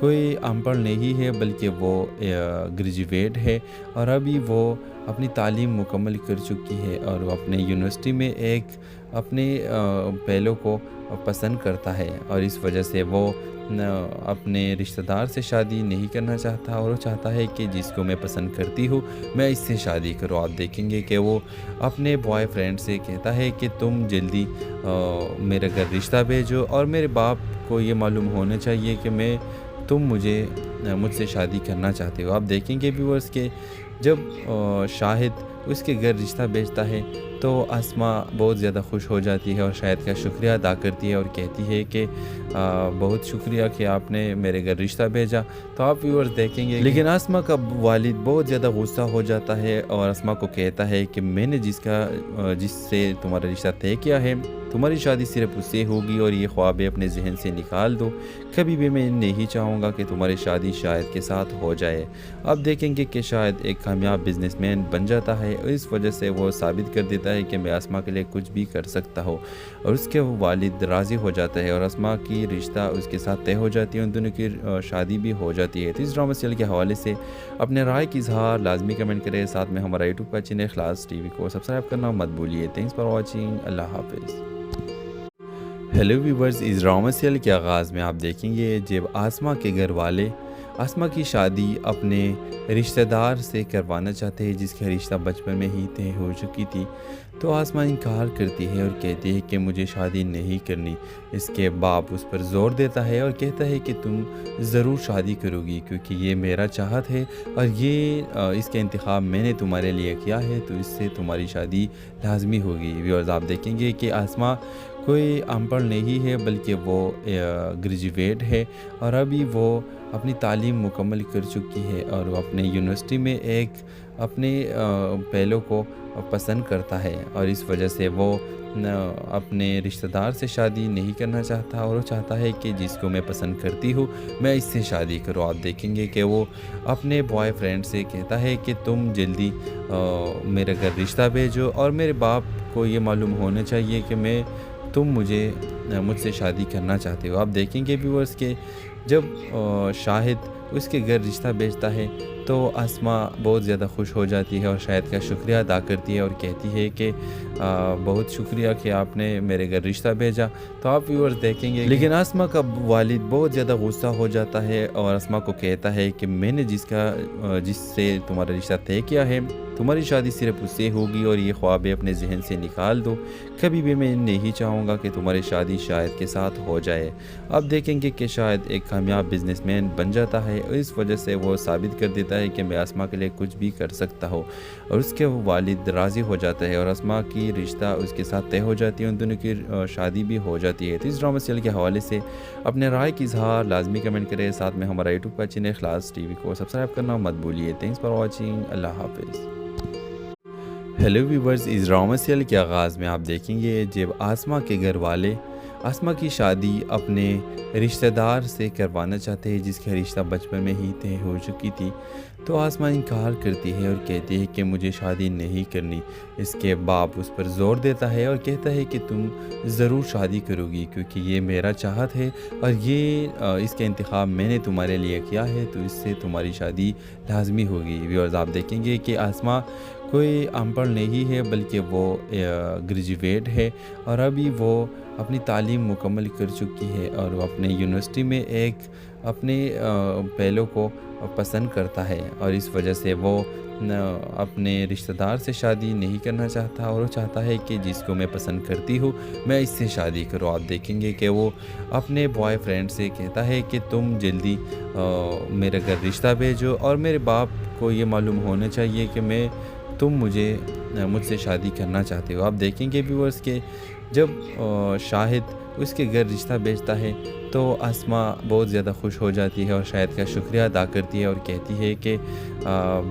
کوئی ان پڑھ نہیں ہے بلکہ وہ گریجویٹ ہے اور ابھی وہ اپنی تعلیم مکمل کر چکی ہے اور وہ اپنے یونیورسٹی میں ایک اپنے پہلو کو پسند کرتا ہے اور اس وجہ سے وہ اپنے رشتہ دار سے شادی نہیں کرنا چاہتا اور وہ چاہتا ہے کہ جس کو میں پسند کرتی ہوں میں اس سے شادی کروں۔ آپ دیکھیں گے کہ وہ اپنے بوائے فرینڈ سے کہتا ہے کہ تم جلدی میرے گھر رشتہ بھیجو اور میرے باپ کو یہ معلوم ہونا چاہیے کہ تم مجھ سے شادی کرنا چاہتے ہو۔ آپ دیکھیں گے ویورز کہ جب شاہد اس کے گھر رشتہ بھیجتا ہے تو آسما بہت زیادہ خوش ہو جاتی ہے اور شاہد کا شکریہ ادا کرتی ہے اور کہتی ہے کہ بہت شکریہ کہ آپ نے میرے گھر رشتہ بھیجا۔ تو آپ ویورز دیکھیں گے لیکن آسما کا والد بہت زیادہ غصہ ہو جاتا ہے اور آسما کو کہتا ہے کہ میں نے جس سے تمہارا رشتہ طے کیا ہے تمہاری شادی صرف اس سے ہوگی اور یہ خواب اپنے ذہن سے نکال دو، کبھی بھی میں نہیں چاہوں گا کہ تمہاری شادی شاہد کے ساتھ ہو جائے۔ اب دیکھیں گے کہ شاہد ایک کامیاب بزنس مین بن جاتا ہے اور اس وجہ سے وہ ثابت کر دیتا ہے کہ میں آسما کے لیے کچھ بھی کر سکتا ہوں اور اس کے والد راضی ہو جاتا ہے اور آسما کی رشتہ اس کے ساتھ طے ہو جاتی ہے، ان دونوں کی شادی بھی ہو جاتی ہے۔ تو اس ڈرامہ سیریل کے حوالے سے اپنے رائے کی اظہار لازمی کمنٹ کریں، ساتھ میں ہمارا یوٹیوب کا چینل اخلاص ٹی وی کو سبسکرائب کرنا مت بھولیے۔ تھینکس فار واچنگ، اللہ حافظ۔ ہیلو ویورز، اس ڈرامہ سیریل کے آغاز میں آپ دیکھیں گے جب آسما کے گھر والے آسما کی شادی اپنے رشتہ دار سے کروانا چاہتے ہیں جس کا رشتہ بچپن میں ہی طے ہو چکی تھی، تو آسما انکار کرتی ہے اور کہتی ہے کہ مجھے شادی نہیں کرنی۔ اس کے باپ اس پر زور دیتا ہے اور کہتا ہے کہ تم ضرور شادی کرو گی کیونکہ یہ میرا چاہت ہے اور اس کا انتخاب میں نے تمہارے لیے کیا ہے، تو اس سے تمہاری شادی لازمی ہوگی۔ ویورز آپ دیکھیں گے کہ آسما کوئی ان پڑھ نہیں ہے بلکہ وہ گریجویٹ ہے اور ابھی وہ اپنی تعلیم مکمل کر چکی ہے اور وہ اپنے یونیورسٹی میں ایک اپنے پہلو کو پسند کرتا ہے اور اس وجہ سے وہ اپنے رشتہ دار سے شادی نہیں کرنا چاہتا اور وہ چاہتا ہے کہ جس کو میں پسند کرتی ہوں میں اس سے شادی کروں۔ آپ دیکھیں گے کہ وہ اپنے بوائے فرینڈ سے کہتا ہے کہ تم جلدی میرے گھر رشتہ بھیجو اور میرے باپ کو یہ معلوم ہونا چاہیے کہ تم مجھ سے شادی کرنا چاہتے ہو۔ آپ دیکھیں گے ویورز کہ جب شاہد اس کے گھر رشتہ بھیجتا ہے تو آسما بہت زیادہ خوش ہو جاتی ہے اور شاہد کا شکریہ ادا کرتی ہے اور کہتی ہے کہ بہت شکریہ کہ آپ نے میرے گھر رشتہ بھیجا۔ تو آپ ویورز دیکھیں گے لیکن آسما کا والد بہت زیادہ غصہ ہو جاتا ہے اور آسما کو کہتا ہے کہ میں نے جس سے تمہارا رشتہ طے کیا ہے تمہاری شادی صرف اس سے ہوگی اور یہ خواب اپنے ذہن سے نکال دو، کبھی بھی میں نہیں چاہوں گا کہ تمہاری شادی شاہد کے ساتھ ہو جائے۔ اب دیکھیں گے کہ شاہد ایک کامیاب بزنس مین بن جاتا ہے اور اس وجہ سے وہ ثابت کر دیتا ہے کہ میں آسما کے لیے کچھ بھی کر سکتا ہوں اور اس کے والد راضی ہو جاتا ہے اور آسما کی رشتہ اس کے ساتھ طے ہو جاتی ہے، ان دونوں کی شادی بھی ہو جاتی ہے۔ تو اس ڈرامہ سیریل کے حوالے سے اپنے رائے کی اظہار لازمی کمنٹ کریں، ساتھ میں ہمارا یوٹیوب کا چینل اخلاص ٹی وی کو سبسکرائب کرنا مت بھولیے۔ تھینکس فار واچنگ، اللہ حافظ۔ ہیلو ویورز، اس ڈرامہ سیریل کے آغاز میں آپ دیکھیں گے جب آسما کے گھر والے آسما کی شادی اپنے رشتہ دار سے کروانا چاہتے ہیں جس کا رشتہ بچپن میں ہی طے ہو چکی تھی، تو آسما انکار کرتی ہے اور کہتی ہے کہ مجھے شادی نہیں کرنی۔ اس کے باپ اس پر زور دیتا ہے اور کہتا ہے کہ تم ضرور شادی کرو گی کیونکہ یہ میرا چاہت ہے اور اس کا انتخاب میں نے تمہارے لیے کیا ہے، تو اس سے تمہاری شادی لازمی ہوگی۔ ویورز آپ دیکھیں گے کہ آسما کوئی ان پڑھ نہیں ہے بلکہ وہ گریجویٹ ہے اور ابھی وہ اپنی تعلیم مکمل کر چکی ہے اور وہ اپنے یونیورسٹی میں ایک اپنے پہلو کو پسند کرتا ہے اور اس وجہ سے وہ اپنے رشتہ دار سے شادی نہیں کرنا چاہتا اور وہ چاہتا ہے کہ جس کو میں پسند کرتی ہوں میں اس سے شادی کروں۔ آپ دیکھیں گے کہ وہ اپنے بوائے فرینڈ سے کہتا ہے کہ تم جلدی میرے گھر رشتہ بھیجو اور میرے باپ کو یہ معلوم ہونا چاہیے کہ تم مجھ سے شادی کرنا چاہتے ہو۔ آپ دیکھیں گے ویورز کہ جب شاہد اس کے گھر رشتہ بھیجتا ہے تو آسما بہت زیادہ خوش ہو جاتی ہے اور شاہد کا شکریہ ادا کرتی ہے اور کہتی ہے کہ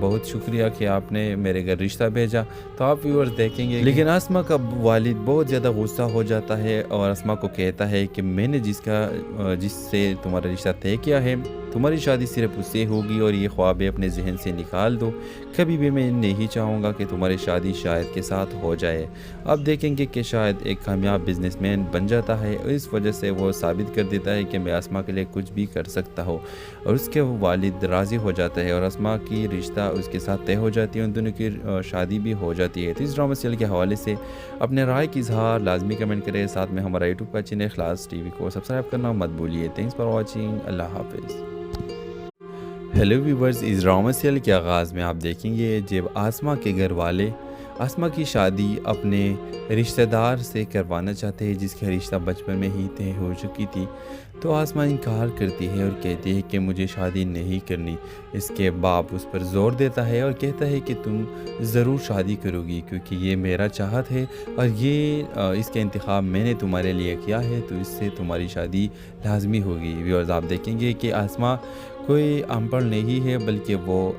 بہت شکریہ کہ آپ نے میرے گھر رشتہ بھیجا۔ تو آپ ویورز دیکھیں گے لیکن آسما کا والد بہت زیادہ غصہ ہو جاتا ہے اور آسما کو کہتا ہے کہ میں نے جس سے تمہارا رشتہ طے کیا ہے تمہاری شادی صرف اس سے ہوگی اور یہ خواب اپنے ذہن سے نکال دو، کبھی بھی میں نہیں چاہوں گا کہ تمہاری شادی شاہد کے ساتھ ہو جائے۔ اب دیکھیں گے کہ شاہد ایک کامیاب بزنس مین بن جاتا ہے اور اس وجہ سے وہ ثابت کر دیتا دیتا ہے کہ میں آسما کے لیے کچھ بھی کر سکتا ہوں، اور اس کے والد راضی ہو جاتا ہے اور آسما کی رشتہ اس کے ساتھ طے ہو جاتی ہے، ان دونوں کی شادی بھی ہو جاتی ہے۔ تو اس ڈرامہ سیریل کے حوالے سے اپنے رائے کی اظہار لازمی کمنٹ کریں، ساتھ میں ہمارا یوٹیوب کا چینل اخلاص ٹی وی کو سبسکرائب کرنا مت بھولیے۔ تھینکس فار واچنگ، اللہ حافظ۔ ہیلو ویورز، اس ڈرامہ سیریل کے آغاز میں آپ دیکھیں گے جب آسما کے گھر والے آسما کی شادی اپنے رشتہ دار سے کروانا چاہتے ہیں جس کا رشتہ بچپن میں ہی طے ہو چکی تھی، تو آسما انکار کرتی ہے اور کہتی ہے کہ مجھے شادی نہیں کرنی۔ اس کے باپ اس پر زور دیتا ہے اور کہتا ہے کہ تم ضرور شادی کرو گی کیونکہ یہ میرا چاہت ہے اور اس کا انتخاب میں نے تمہارے لیے کیا ہے، تو اس سے تمہاری شادی لازمی ہوگی۔ ویورز، آپ دیکھیں گے کہ آسما کوئی ان پڑھ نہیں ہے بلکہ وہ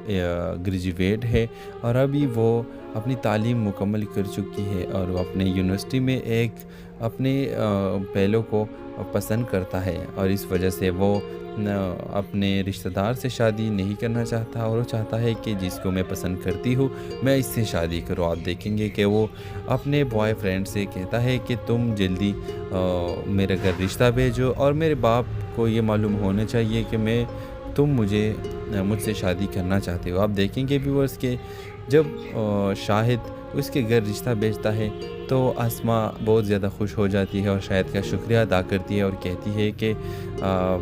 گریجویٹ ہے، اور ابھی وہ اپنی تعلیم مکمل کر چکی ہے اور وہ اپنے یونیورسٹی میں ایک اپنے پہلو کو پسند کرتا ہے، اور اس وجہ سے وہ اپنے رشتہ دار سے شادی نہیں کرنا چاہتا، اور وہ چاہتا ہے کہ جس کو میں پسند کرتی ہوں میں اس سے شادی کروں۔ آپ دیکھیں گے کہ وہ اپنے بوائے فرینڈ سے کہتا ہے کہ تم جلدی میرے گھر رشتہ بھیجو، اور میرے باپ کو یہ معلوم ہونا چاہیے کہ تم مجھ سے شادی کرنا چاہتے ہو۔ آپ دیکھیں گے ویورز کہ جب شاہد اس کے گھر رشتہ بھیجتا ہے تو آسما بہت زیادہ خوش ہو جاتی ہے اور شاہد کا شکریہ ادا کرتی ہے اور کہتی ہے کہ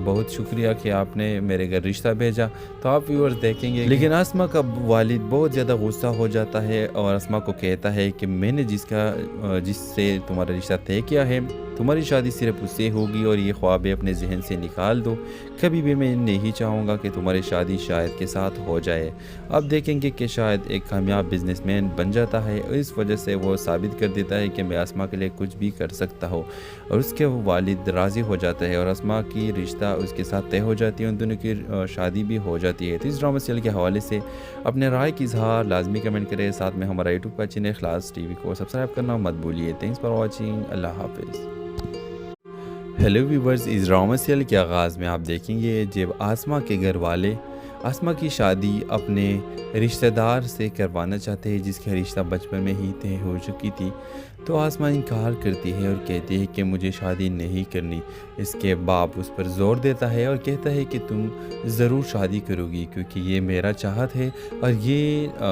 بہت شکریہ کہ آپ نے میرے گھر رشتہ بھیجا۔ تو آپ ویورز دیکھیں گے لیکن آسما کا والد بہت زیادہ غصہ ہو جاتا ہے اور آسما کو کہتا ہے کہ میں نے جس سے تمہارا رشتہ طے کیا ہے، تمہاری شادی صرف اس سے ہوگی اور یہ خوابیں اپنے ذہن سے نکال دو، کبھی بھی میں نہیں چاہوں گا کہ تمہاری شادی شاہد کے ساتھ ہو جائے۔ اب دیکھیں گے کہ شاہد ایک کامیاب بزنس مین بن جاتا ہے، اور اس وجہ سے وہ ثابت کر دیتا ہے کہ میں آسما کے لیے کچھ بھی کر سکتا ہوں، اور اس کے والد راضی ہو جاتا ہے اور آسما کی رشتہ اس کے ساتھ طے ہو جاتی ہے، ان دونوں کی شادی بھی ہو جاتی ہے۔ تو اس ڈرامہ سیریل کے حوالے سے اپنے رائے کی اظہار لازمی کمنٹ کریں، ساتھ میں ہمارا یوٹیوب کا چینل اخلاص ٹی وی کو سبسکرائب کرنا مت بھولیے۔ تھینکس فار واچنگ، اللہ حافظ۔ ہیلو ویورز، اس ڈرامہ سیریل کے آغاز میں آپ دیکھیں گے جب آسما کے گھر والے آسما کی شادی اپنے رشتہ دار سے کروانا چاہتے ہیں جس کا رشتہ بچپن میں ہی طے ہو چکی تھی، تو آسما انکار کرتی ہے اور کہتی ہے کہ مجھے شادی نہیں کرنی۔ اس کے باپ اس پر زور دیتا ہے اور کہتا ہے کہ تم ضرور شادی کرو گی کیونکہ یہ میرا چاہت ہے اور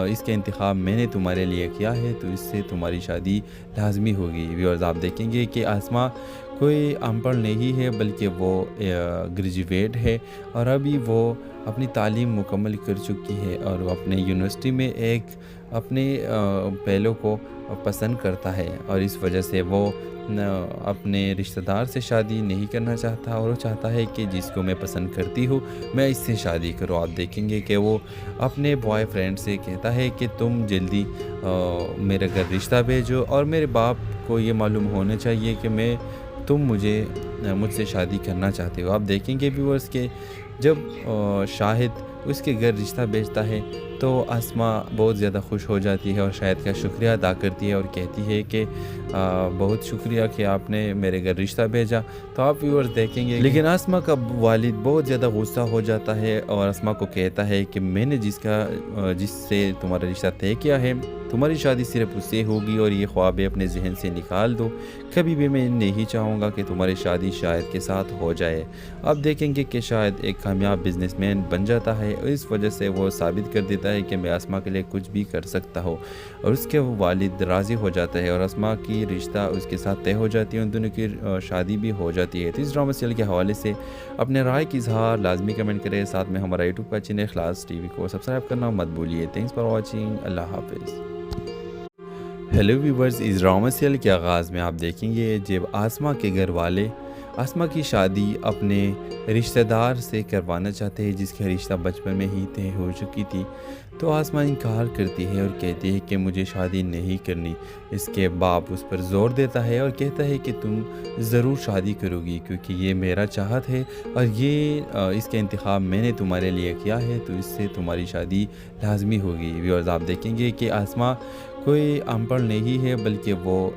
اس کا انتخاب میں نے تمہارے لیے کیا ہے، تو اس سے تمہاری شادی لازمی ہوگی۔ ویورز، آپ دیکھیں گے کہ آسما کوئی ان پڑھ نہیں ہے بلکہ وہ گریجویٹ ہے، اور ابھی وہ اپنی تعلیم مکمل کر چکی ہے اور وہ اپنے یونیورسٹی میں ایک اپنے پہلو کو پسند کرتا ہے، اور اس وجہ سے وہ اپنے رشتہ دار سے شادی نہیں کرنا چاہتا، اور وہ چاہتا ہے کہ جس کو میں پسند کرتی ہوں میں اس سے شادی کروں۔ آپ دیکھیں گے کہ وہ اپنے بوائے فرینڈ سے کہتا ہے کہ تم جلدی میرے گھر رشتہ بھیجو، اور میرے باپ کو یہ معلوم ہونا چاہیے کہ تم مجھ سے شادی کرنا چاہتے ہو۔ آپ دیکھیں گے ویورز کہ جب شاہد اس کے گھر رشتہ بھیجتا ہے تو آسما بہت زیادہ خوش ہو جاتی ہے اور شاہد کا شکریہ ادا کرتی ہے اور کہتی ہے کہ بہت شکریہ کہ آپ نے میرے گھر رشتہ بھیجا۔ تو آپ ویورز دیکھیں گے لیکن آسما کا والد بہت زیادہ غصہ ہو جاتا ہے اور آسما کو کہتا ہے کہ میں نے جس سے تمہارا رشتہ طے کیا ہے، تمہاری شادی صرف اس سے ہوگی اور یہ خوابیں اپنے ذہن سے نکال دو، کبھی بھی میں نہیں چاہوں گا کہ تمہاری شادی شاہد کے ساتھ ہو جائے۔ اب دیکھیں گے کہ شاہد ایک کامیاب بزنس مین بن جاتا ہے، اور اس وجہ سے وہ ثابت کر دیتا ہے کہ میں آسما کے لیے کچھ بھی کر سکتا ہوں، اور اس کے والد راضی ہو جاتا ہے اور آسما کی رشتہ اس کے ساتھ طے ہو جاتی ہے، ان دونوں کی شادی بھی ہو جاتی ہے۔ تو اس ڈرامہ سیریل کے حوالے سے اپنے رائے کی اظہار لازمی کمنٹ کریں، ساتھ میں ہمارا یوٹیوب کا چینل اخلاص ٹی وی کو سبسکرائب کرنا مت بھولیے۔ تھینکس فار واچنگ، اللہ حافظ۔ ہیلو ویورز، اس ڈرامہ سیریل کے آغاز میں آپ دیکھیں گے جب آسما کے گھر والے آسما کی شادی اپنے رشتہ دار سے کروانا چاہتے ہیں جس کا رشتہ بچپن میں ہی طے ہو چکی تھی، تو آسما انکار کرتی ہے اور کہتی ہے کہ مجھے شادی نہیں کرنی۔ اس کے باپ اس پر زور دیتا ہے اور کہتا ہے کہ تم ضرور شادی کرو گی کیونکہ یہ میرا چاہت ہے اور اس کا انتخاب میں نے تمہارے لیے کیا ہے، تو اس سے تمہاری شادی لازمی ہوگی۔ ویورز، آپ دیکھیں گے کہ آسما کوئی ان پڑھ نہیں ہے بلکہ وہ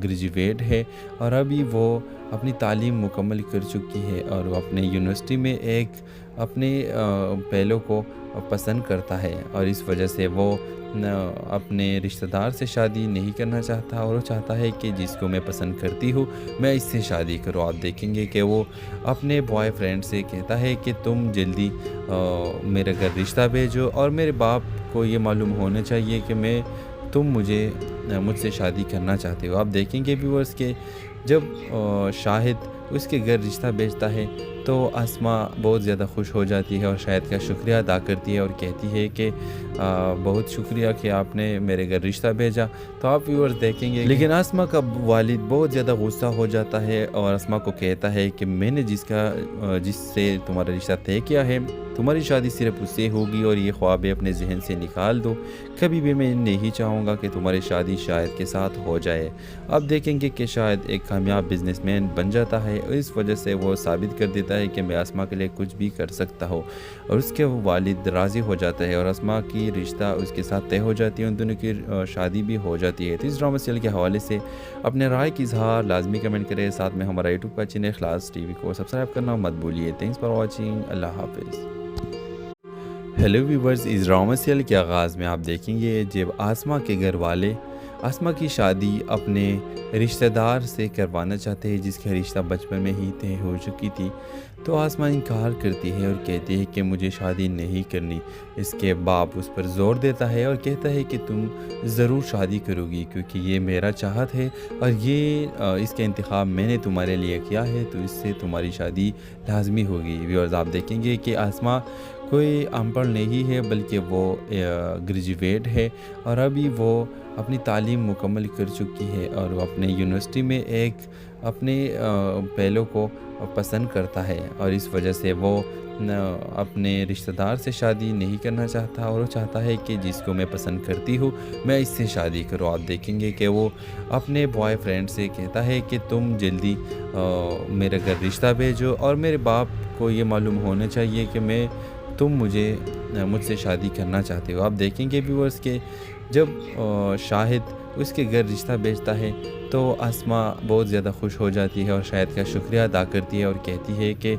گریجویٹ ہے اور ابھی وہ اپنی تعلیم مکمل کر چکی ہے اور وہ اپنے یونیورسٹی میں ایک اپنے پہلو کو پسند کرتا ہے اور اس وجہ سے وہ اپنے رشتہ دار سے شادی نہیں کرنا چاہتا اور وہ چاہتا ہے کہ جس کو میں پسند کرتی ہوں میں اس سے شادی کروں۔ آپ دیکھیں گے کہ وہ اپنے بوائے فرینڈ سے کہتا ہے کہ تم جلدی میرے گھر رشتہ بھیجو اور میرے باپ کو یہ معلوم ہونا چاہیے کہ تم مجھ سے شادی کرنا چاہتے ہو۔ آپ دیکھیں گے ویورز کہ جب شاہد اس کے گھر رشتہ بھیجتا ہے تو آسماء بہت زیادہ خوش ہو جاتی ہے اور شاہد کا شکریہ ادا کرتی ہے اور کہتی ہے کہ بہت شکریہ کہ آپ نے میرے گھر رشتہ بھیجا۔ تو آپ ویورز دیکھیں گے لیکن آسماء کا والد بہت زیادہ غصہ ہو جاتا ہے اور آسماء کو کہتا ہے کہ میں نے جس سے تمہارا رشتہ طے کیا ہے تمہاری شادی صرف اس سے ہوگی اور یہ خواب اپنے ذہن سے نکال دو، کبھی بھی میں نہیں چاہوں گا کہ تمہاری شادی شاہد کے ساتھ ہو جائے۔ اب دیکھیں گے کہ شاہد ایک کامیاب بزنس مین بن جاتا ہے اور اس وجہ سے وہ ثابت کر دیتا ہے کہ میں آسماء کے لیے کچھ بھی کر سکتا ہوں اور اس کے والد راضی ہو جاتا ہے اور آسماء کی رشتہ اس کے ساتھ طے ہو جاتی ہے، ان دونوں کی شادی بھی ہو جاتی ہے۔ تو اس ڈرامہ سیریل کے حوالے سے اپنے رائے کی اظہار لازمی کمنٹ کریں، ساتھ میں ہمارا یوٹیوب کا چینل اخلاص ٹی وی کو سبسکرائب کرنا مت بھولیے۔ تھینکس فار واچنگ، اللہ حافظ۔ ہیلو ویورز، اس ڈرامہ سیریل کے آغاز میں آپ دیکھیں گے جب آسماء کے گھر والے آسماء کی شادی اپنے رشتہ دار سے کروانا چاہتے ہیں جس کا رشتہ بچپن میں ہی طے ہو چکی تھی، تو آسماء انکار کرتی ہے اور کہتی ہے کہ مجھے شادی نہیں کرنی۔ اس کے باپ اس پر زور دیتا ہے اور کہتا ہے کہ تم ضرور شادی کرو گی کیونکہ یہ میرا چاہت ہے اور اس کا انتخاب میں نے تمہارے لیے کیا ہے، تو اس سے تمہاری شادی لازمی ہوگی۔ ویورز آپ دیکھیں گے کہ آسماء کوئی ان پڑھ نہیں ہے بلکہ وہ گریجویٹ ہے اور ابھی وہ اپنی تعلیم مکمل کر چکی ہے اور وہ اپنے یونیورسٹی میں ایک اپنے پہلو کو پسند کرتا ہے اور اس وجہ سے وہ اپنے رشتہ دار سے شادی نہیں کرنا چاہتا اور وہ چاہتا ہے کہ جس کو میں پسند کرتی ہوں میں اس سے شادی کروں۔ آپ دیکھیں گے کہ وہ اپنے بوائے فرینڈ سے کہتا ہے کہ تم جلدی میرے گھر رشتہ بھیجو اور میرے باپ کو یہ معلوم ہونا چاہیے کہ تم مجھ سے شادی کرنا چاہتے ہو۔ آپ دیکھیں گے ویورز کہ جب شاہد اس کے گھر رشتہ بھیجتا ہے تو آسماء بہت زیادہ خوش ہو جاتی ہے اور شاہد کا شکریہ ادا کرتی ہے اور کہتی ہے کہ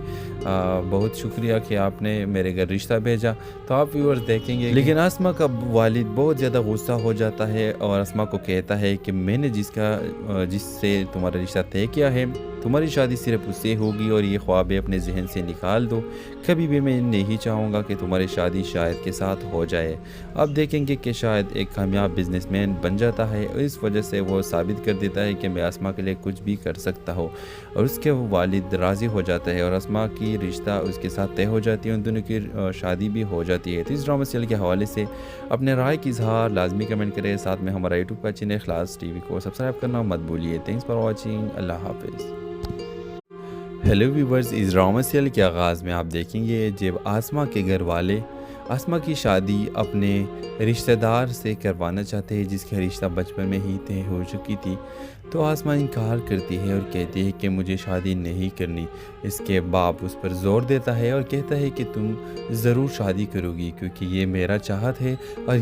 بہت شکریہ کہ آپ نے میرے گھر رشتہ بھیجا۔ تو آپ ویورز دیکھیں گے لیکن آسماء کا والد بہت زیادہ غصہ ہو جاتا ہے اور آسماء کو کہتا ہے کہ میں نے جس سے تمہارا رشتہ طے کیا ہے تمہاری شادی صرف اس سے ہوگی اور یہ خواب اپنے ذہن سے نکال دو، کبھی بھی میں نہیں چاہوں گا کہ تمہاری شادی شاہد کے ساتھ ہو جائے۔ اب دیکھیں گے کہ شاہد ایک کامیاب بزنس مین بن جاتا ہے اور اس وجہ سے وہ ثابت کر دیتا ہے کہ میں آسماء کے لیے کچھ بھی کر سکتا ہوں اور اس کے والد راضی ہو جاتا ہے اور آسماء کی رشتہ اس کے ساتھ طے ہو جاتی ہے، ان دونوں کی شادی بھی ہو جاتی ہے۔ تو اس ڈرامہ سیریل کے حوالے سے اپنے رائے کی اظہار لازمی کمنٹ کریں، ساتھ میں ہمارا یوٹیوب کا چینل اخلاص ٹی وی کو سبسکرائب کرنا مت بھولیے۔ تھینکس فار واچنگ، اللہ حافظ۔ ہیلو ویورز، اس ڈرامہ سیریل کے آغاز میں آپ دیکھیں گے جب آسماء کے گھر والے آسماء کی شادی اپنے رشتہ دار سے کروانا چاہتے ہیں جس کا رشتہ بچپن میں ہی طے ہو چکی تھی، تو آسماء انکار کرتی ہے اور کہتی ہے کہ مجھے شادی نہیں کرنی۔ اس کے باپ اس پر زور دیتا ہے اور کہتا ہے کہ تم ضرور شادی کرو گی کیونکہ یہ میرا چاہت ہے اور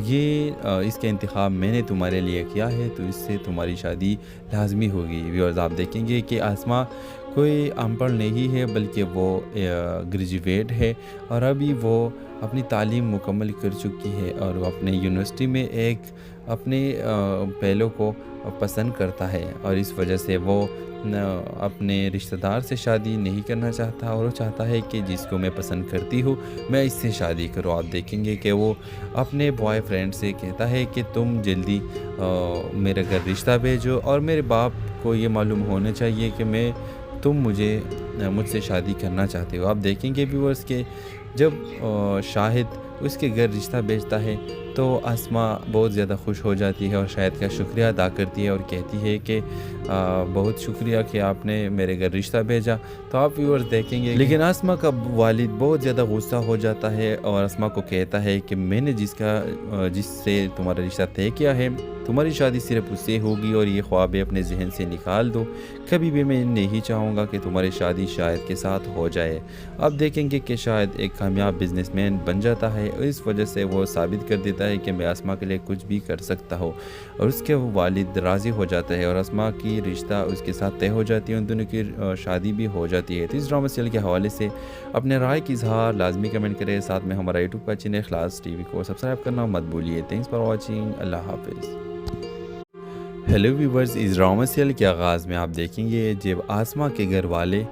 اس کا انتخاب میں نے تمہارے لیے کیا ہے، تو اس سے تمہاری شادی لازمی ہوگی۔ ویورز آپ دیکھیں گے کہ آسماء کوئی ان پڑھ نہیں ہے بلکہ وہ گریجویٹ ہے اور ابھی وہ اپنی تعلیم مکمل کر چکی ہے اور وہ اپنے یونیورسٹی میں ایک اپنے پہلو کو پسند کرتا ہے اور اس وجہ سے وہ اپنے رشتہ دار سے شادی نہیں کرنا چاہتا اور وہ چاہتا ہے کہ جس کو میں پسند کرتی ہوں میں اس سے شادی کروں۔ آپ دیکھیں گے کہ وہ اپنے بوائے فرینڈ سے کہتا ہے کہ تم جلدی میرے گھر رشتہ بھیجو اور میرے باپ کو یہ معلوم ہونا چاہیے کہ تم مجھ سے شادی کرنا چاہتے ہو۔ آپ دیکھیں گے ویورز کہ جب شاہد اس کے گھر رشتہ بھیجتا ہے تو آسماء بہت زیادہ خوش ہو جاتی ہے اور شاہد کا شکریہ ادا کرتی ہے اور کہتی ہے کہ بہت شکریہ کہ آپ نے میرے گھر رشتہ بھیجا۔ تو آپ ویورز دیکھیں گے لیکن آسماء کا والد بہت زیادہ غصہ ہو جاتا ہے اور آسماء کو کہتا ہے کہ میں نے جس سے تمہارا رشتہ طے کیا ہے تمہاری شادی صرف اس سے ہوگی اور یہ خواب اپنے ذہن سے نکال دو، کبھی بھی میں نہیں چاہوں گا کہ تمہاری شادی شاہد کے ساتھ ہو جائے۔ اب دیکھیں گے کہ شاہد ایک کامیاب بزنس مین بن جاتا ہے ہے اور اس وجہ سے وہ ثابت کر دیتا ہے کہ میں اسما کے لیے کچھ بھی کر سکتا ہوں اور اس کے والد راضی ہو جاتا ہے اور اسما کی رشتہ اس کے ساتھ طے ہو جاتی ہے، ان دونوں کی شادی بھی ہو جاتی ہے۔ تو اس ڈرامہ سیریل کے حوالے سے اپنے رائے کی اظہار لازمی کمنٹ کریں، ساتھ میں ہمارا یوٹیوب کا چینل اخلاص ٹی وی کو سبسکرائب کرنا مت بھولیے۔ تھینکس فار واچنگ، اللہ حافظ۔ ہیلو ویورز، اس ڈرامہ سیریل کے آغاز میں آپ دیکھیں گے جب آسما کے گھر والے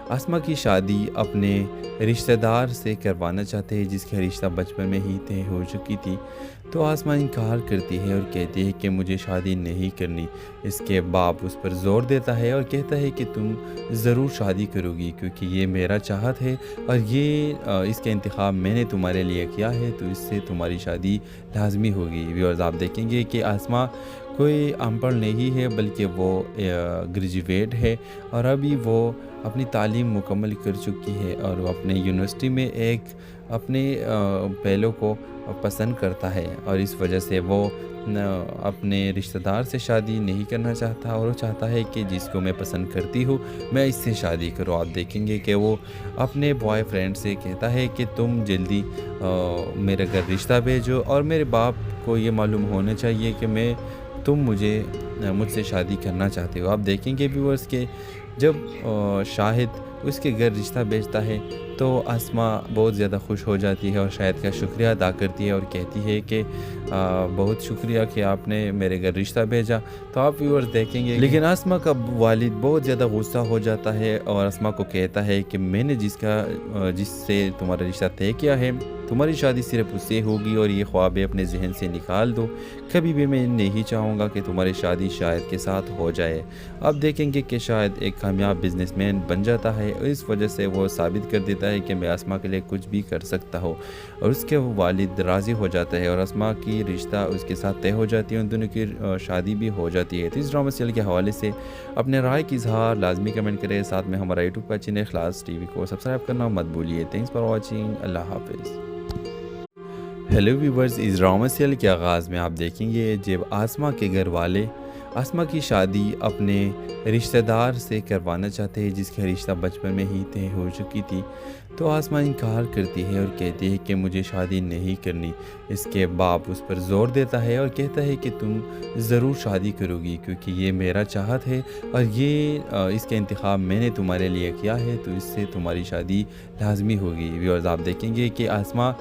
آسما کی شادی اپنے رشتہ دار سے کروانا چاہتے ہیں جس کا رشتہ بچپن میں ہی طے ہو چکی تھی، تو آسما انکار کرتی ہے اور کہتی ہے کہ مجھے شادی نہیں کرنی۔ اس کے باپ اس پر زور دیتا ہے اور کہتا ہے کہ تم ضرور شادی کرو گی کیونکہ یہ میرا چاہت ہے اور اس کا انتخاب میں نے تمہارے لیے کیا ہے، تو اس سے تمہاری شادی لازمی ہوگی۔ ویورز، آپ دیکھیں گے کہ آسما کوئی ان پڑھ نہیں ہے بلکہ وہ گریجویٹ ہے اور ابھی وہ اپنی تعلیم مکمل کر چکی ہے اور وہ اپنے یونیورسٹی میں ایک اپنے پہلو کو پسند کرتا ہے اور اس وجہ سے وہ اپنے رشتہ دار سے شادی نہیں کرنا چاہتا اور وہ چاہتا ہے کہ جس کو میں پسند کرتی ہوں میں اس سے شادی کروں۔ آپ دیکھیں گے کہ وہ اپنے بوائے فرینڈ سے کہتا ہے کہ تم جلدی میرے گھر رشتہ بھیجو اور میرے باپ کو یہ معلوم ہونا چاہیے کہ تم مجھ سے شادی کرنا چاہتے ہو۔ آپ دیکھیں گے ویورز کہ جب شاہد اس کے گھر رشتہ بھیجتا ہے تو آسما بہت زیادہ خوش ہو جاتی ہے اور شاہد کا شکریہ ادا کرتی ہے اور کہتی ہے کہ بہت شکریہ کہ آپ نے میرے گھر رشتہ بھیجا۔ تو آپ ویورز دیکھیں گے لیکن آسما کا والد بہت زیادہ غصہ ہو جاتا ہے اور آسما کو کہتا ہے کہ میں نے جس سے تمہارا رشتہ طے کیا ہے، تمہاری شادی صرف اس سے ہوگی اور یہ خوابیں اپنے ذہن سے نکال دو، کبھی بھی میں نہیں چاہوں گا کہ تمہاری شادی شاہد کے ساتھ ہو جائے۔ اب دیکھیں گے کہ شاہد ایک کامیاب بزنس مین بن جاتا ہے اور اس وجہ سے وہ ثابت کر دیتا ہے کہ میں آسما کے لیے کچھ بھی کر سکتا ہوں اور اس کے والد راضی ہو جاتا ہے اور آسما کی رشتہ اس کے ساتھ طے ہو جاتی ہے، ان دونوں کی شادی بھی ہو جاتی ہے۔ تو اس ڈرامہ سیریل کے حوالے سے اپنے رائے کی اظہار لازمی کمنٹ کریں، ساتھ میں ہمارا یوٹیوب کا چینل اخلاص ٹی وی کو سبسکرائب کرنا مت بھولیے۔ تھینکس فار واچنگ، اللہ حافظ۔ ہیلو ویورز، اس ڈرامہ سیریل کے آغاز میں آپ دیکھیں گے جب آسما کے گھر والے آسما کی شادی اپنے رشتہ دار سے کروانا چاہتے ہیں جس کا رشتہ بچپن میں ہی طے ہو چکی تھی، تو آسما انکار کرتی ہے اور کہتی ہے کہ مجھے شادی نہیں کرنی۔ اس کے باپ اس پر زور دیتا ہے اور کہتا ہے کہ تم ضرور شادی کرو گی کیونکہ یہ میرا چاہت ہے اور اس کا انتخاب میں نے تمہارے لیے کیا ہے، تو اس سے تمہاری شادی لازمی ہوگی۔ ویورز، آپ دیکھیں گے کہ آسما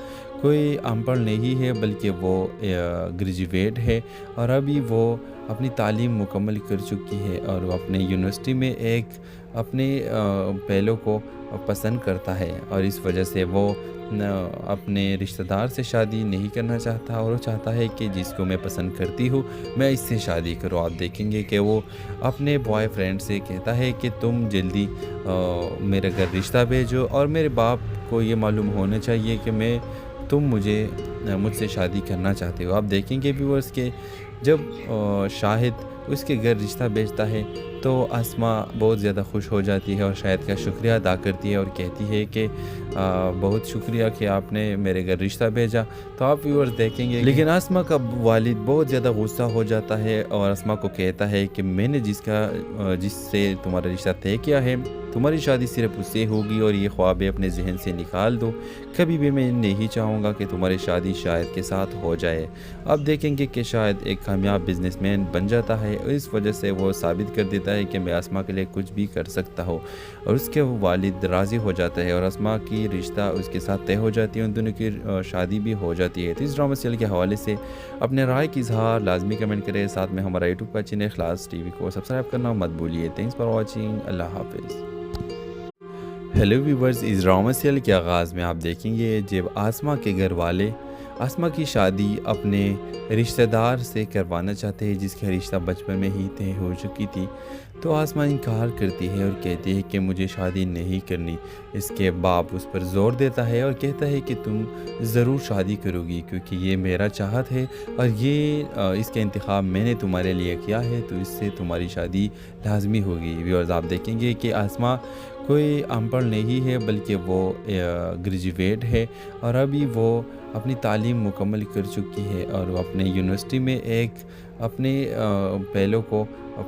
کوئی ان پڑھ نہیں ہے بلکہ وہ گریجویٹ ہے اور ابھی وہ اپنی تعلیم مکمل کر چکی ہے اور وہ اپنے یونیورسٹی میں ایک اپنے پہلو کو پسند کرتا ہے اور اس وجہ سے وہ اپنے رشتہ دار سے شادی نہیں کرنا چاہتا اور وہ چاہتا ہے کہ جس کو میں پسند کرتی ہوں میں اس سے شادی کروں۔ آپ دیکھیں گے کہ وہ اپنے بوائے فرینڈ سے کہتا ہے کہ تم جلدی میرے گھر رشتہ بھیجو اور میرے باپ کو یہ معلوم ہونا چاہیے کہ تم مجھ سے شادی کرنا چاہتے ہو۔ آپ دیکھیں گے ویورز کہ جب شاہد اس کے گھر رشتہ بھیجتا ہے تو آسما بہت زیادہ خوش ہو جاتی ہے اور شاہد کا شکریہ ادا کرتی ہے اور کہتی ہے کہ بہت شکریہ کہ آپ نے میرے گھر رشتہ بھیجا۔ تو آپ ویورز دیکھیں گے لیکن آسما کا والد بہت زیادہ غصہ ہو جاتا ہے اور آسما کو کہتا ہے کہ میں نے جس سے تمہارا رشتہ طے کیا ہے، تمہاری شادی صرف اس سے ہوگی اور یہ خوابیں اپنے ذہن سے نکال دو، کبھی بھی میں نہیں چاہوں گا کہ تمہاری شادی شاہد کے ساتھ ہو جائے۔ اب دیکھیں گے کہ شاہد ایک کامیاب بزنس مین بن جاتا ہے اور اس وجہ سے وہ ثابت کر دیتا ہے کہ میں آسما کے لیے کچھ بھی کر سکتا ہوں اور اس کے والد راضی ہو جاتا ہے اور آسما کی رشتہ اس کے ساتھ طے ہو جاتی ہے، ان دونوں کی شادی بھی ہو جاتی ہے۔ تو اس ڈرامہ سیریل کے حوالے سے اپنے رائے کی اظہار لازمی کمنٹ کریں، ساتھ میں ہمارا یوٹیوب کا چینل اخلاص ٹی وی کو سبسکرائب کرنا مت بھولیے۔ تھینکس فار واچنگ، اللہ حافظ۔ ہیلو ویورز، اس ڈرامہ سیریل کے آغاز میں آپ دیکھیں گے جب آسما کے گھر والے آسما کی شادی اپنے رشتہ دار سے کروانا چاہتے ہیں جس کا رشتہ بچپن میں ہی طے ہو چکی تھی، تو آسما انکار کرتی ہے اور کہتی ہے کہ مجھے شادی نہیں کرنی۔ اس کے باپ اس پر زور دیتا ہے اور کہتا ہے کہ تم ضرور شادی کرو گی کیونکہ یہ میرا چاہت ہے اور اس کا انتخاب میں نے تمہارے لیے کیا ہے، تو اس سے تمہاری شادی لازمی ہوگی۔ ویورز، آپ دیکھیں گے کہ آسما کوئی ان پڑھ نہیں ہے بلکہ وہ گریجویٹ ہے اور ابھی وہ اپنی تعلیم مکمل کر چکی ہے اور وہ اپنے یونیورسٹی میں ایک اپنے پہلو کو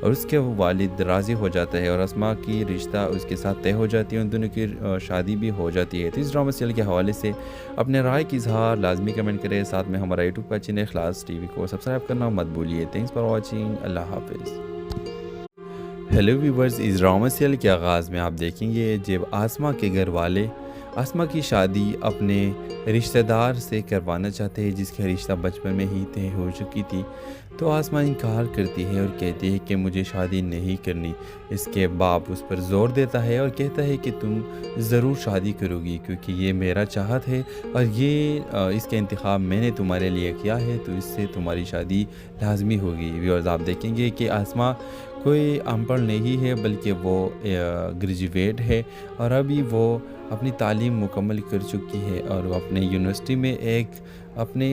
اور اس کے والد راضی ہو جاتا ہے اور اسما کی رشتہ اس کے ساتھ طے ہو جاتی ہے، ان دونوں کی شادی بھی ہو جاتی ہے۔ تو اس ڈرامہ سیریل کے حوالے سے اپنے رائے کی اظہار لازمی کمنٹ کریں، ساتھ میں ہمارا یوٹیوب کا چینل اخلاص ٹی وی کو سبسکرائب کرنا مت بھولیے۔ تھینکس فار واچنگ، اللہ حافظ۔ ہیلو ویورز، اس ڈرامہ سیریل کے آغاز میں آپ دیکھیں گے جب اسما کے گھر والے اسما کی شادی اپنے رشتہ دار سے کروانا چاہتے ہیں جس کا رشتہ بچپن میں ہی طے ہو چکی تھی، تو اسما انکار کرتی ہے اور کہتی ہے کہ مجھے شادی نہیں کرنی۔ اس کے باپ اس پر زور دیتا ہے اور کہتا ہے کہ تم ضرور شادی کرو گی کیونکہ یہ میرا چاہت ہے اور اس کا انتخاب میں نے تمہارے لیے کیا ہے، تو اس سے تمہاری شادی لازمی ہوگی۔ ویورز، آپ دیکھیں گے کہ اسما کوئی ان پڑھ نہیں ہے بلکہ وہ گریجویٹ ہے اور ابھی وہ اپنی تعلیم مکمل کر چکی ہے، اور وہ اپنے یونیورسٹی میں ایک اپنے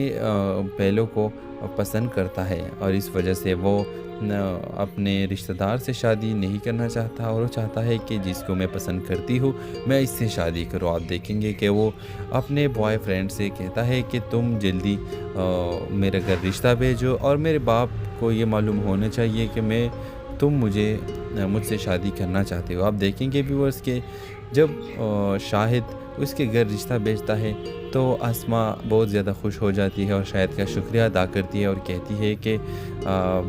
پہلو کو پسند کرتا ہے، اور اس وجہ سے وہ اپنے رشتہ دار سے شادی نہیں کرنا چاہتا، اور وہ چاہتا ہے کہ جس کو میں پسند کرتی ہوں میں اس سے شادی کروں۔ آپ دیکھیں گے کہ وہ اپنے بوائے فرینڈ سے کہتا ہے کہ تم جلدی میرے گھر رشتہ بھیجو، اور میرے باپ کو یہ معلوم ہونا چاہیے کہ تم مجھ سے شادی کرنا چاہتے ہو۔ آپ دیکھیں گے ویورز کہ جب شاہد اس کے گھر رشتہ بھیجتا ہے تو اسما بہت زیادہ خوش ہو جاتی ہے اور شاہد کا شکریہ ادا کرتی ہے اور کہتی ہے کہ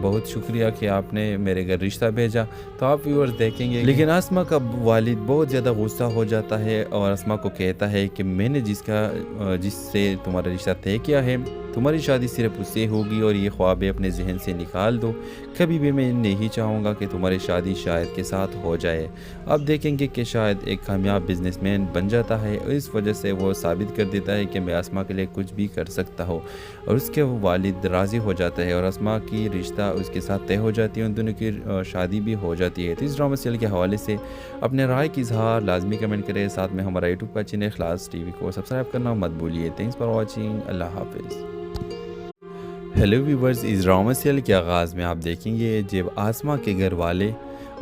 بہت شکریہ کہ آپ نے میرے گھر رشتہ بھیجا۔ تو آپ ویورز دیکھیں گے لیکن اسما کا والد بہت زیادہ غصہ ہو جاتا ہے اور اسما کو کہتا ہے کہ میں نے جس سے تمہارا رشتہ طے کیا ہے، تمہاری شادی صرف اس سے ہوگی اور یہ خوابیں اپنے ذہن سے نکال دو، کبھی بھی میں نہیں چاہوں گا کہ تمہاری شادی شاہد کے ساتھ ہو جائے۔ آپ دیکھیں گے کہ شاہد ایک کامیاب بزنس مین بن جاتا ہے، اور اس وجہ سے وہ ثابت کر دیتا ہے کہ میں اسما کے لیے کچھ بھی کر سکتا ہوں، اور اس کے والد راضی ہو جاتا ہے اور اسما کی رشتہ اس کے ساتھ طے ہو جاتی ہے، ان دونوں کی شادی بھی ہو جاتی ہے۔ تو اس ڈرامہ سیریل کے حوالے سے اپنے رائے کی اظہار لازمی کمنٹ کریں، ساتھ میں ہمارا یوٹیوب کا چینل اخلاص ٹی وی کو سبسکرائب کرنا مت بھولیے۔ تھینکس فار واچنگ، اللہ حافظ۔ ہیلو ویورز، اس ڈرامہ سیریل کے آغاز میں آپ دیکھیں گے جب اسما کے گھر والے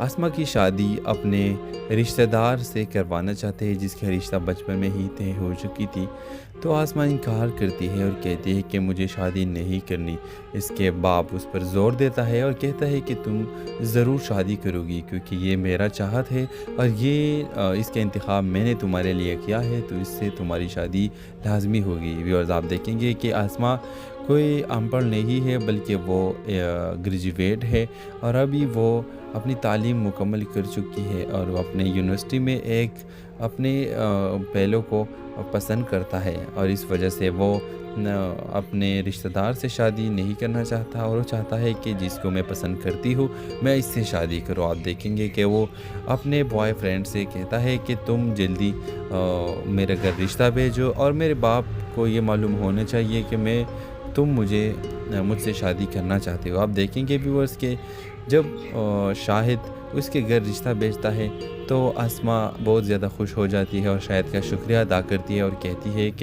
اسما کی شادی اپنے رشتہ دار سے کروانا چاہتے ہیں جس کا رشتہ بچپن میں ہی طے ہو چکی تھی، تو اسما انکار کرتی ہے اور کہتی ہے کہ مجھے شادی نہیں کرنی۔ اس کے باپ اس پر زور دیتا ہے اور کہتا ہے کہ تم ضرور شادی کرو گی کیونکہ یہ میرا چاہت ہے اور اس کا انتخاب میں نے تمہارے لیے کیا ہے، تو اس سے تمہاری شادی لازمی ہوگی۔ ویورز، آپ دیکھیں گے کہ اسما کوئی ان پڑھ نہیں ہے بلکہ وہ گریجویٹ ہے اور ابھی وہ اپنی تعلیم مکمل کر چکی ہے، اور وہ اپنے یونیورسٹی میں ایک اپنے پہلو کو پسند کرتا ہے، اور اس وجہ سے وہ اپنے رشتہ دار سے شادی نہیں کرنا چاہتا، اور وہ چاہتا ہے کہ جس کو میں پسند کرتی ہوں میں اس سے شادی کروں۔ آپ دیکھیں گے کہ وہ اپنے بوائے فرینڈ سے کہتا ہے کہ تم جلدی میرے گھر رشتہ بھیجو، اور میرے باپ کو یہ معلوم ہونا چاہیے کہ تم مجھ سے شادی کرنا چاہتے ہو۔ آپ دیکھیں گے ویورز کہ جب شاہد اس کے گھر رشتہ بھیجتا ہے تو اسما بہت زیادہ خوش ہو جاتی ہے اور شاہد کا شکریہ ادا کرتی ہے اور کہتی ہے کہ